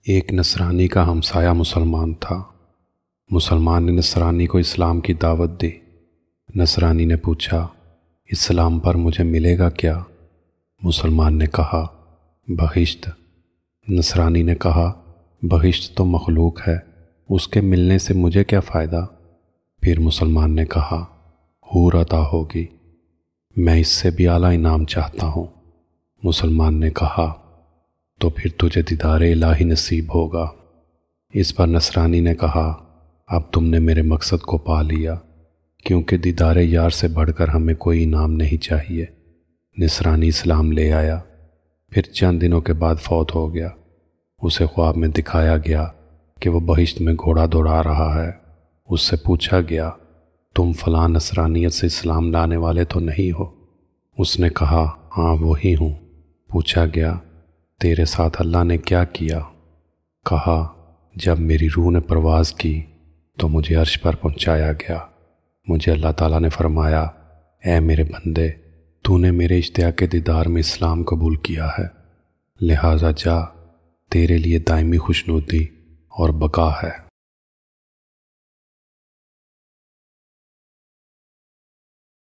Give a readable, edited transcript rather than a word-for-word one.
ایک نصرانی کا ہمسایہ مسلمان تھا۔ مسلمان نے نصرانی کو اسلام کی دعوت دی۔ نصرانی نے پوچھا، اسلام پر مجھے ملے گا کیا؟ مسلمان نے کہا، بہشت۔ نصرانی نے کہا، بہشت تو مخلوق ہے، اس کے ملنے سے مجھے کیا فائدہ؟ پھر مسلمان نے کہا، حور عطا ہوگی، میں اس سے بھی اعلیٰ انعام چاہتا ہوں۔ مسلمان نے کہا، تو پھر تجھے دیدار الہی نصیب ہوگا۔ اس پر نصرانی نے کہا، اب تم نے میرے مقصد کو پا لیا، کیونکہ دیدار یار سے بڑھ کر ہمیں کوئی انعام نہیں چاہیے۔ نصرانی اسلام لے آیا، پھر چند دنوں کے بعد فوت ہو گیا۔ اسے خواب میں دکھایا گیا کہ وہ بہشت میں گھوڑا دوڑا رہا ہے۔ اس سے پوچھا گیا، تم فلاں نصرانیت سے اسلام لانے والے تو نہیں ہو؟ اس نے کہا، ہاں وہی ہوں۔ پوچھا گیا، تیرے ساتھ اللہ نے کیا کیا؟ کہا، جب میری روح نے پرواز کی تو مجھے عرش پر پہنچایا گیا۔ مجھے اللہ تعالیٰ نے فرمایا، اے میرے بندے، تو نے میرے اشتیاق دیدار میں اسلام قبول کیا ہے، لہٰذا جا، تیرے لیے دائمی خوشنودی اور بقا ہے۔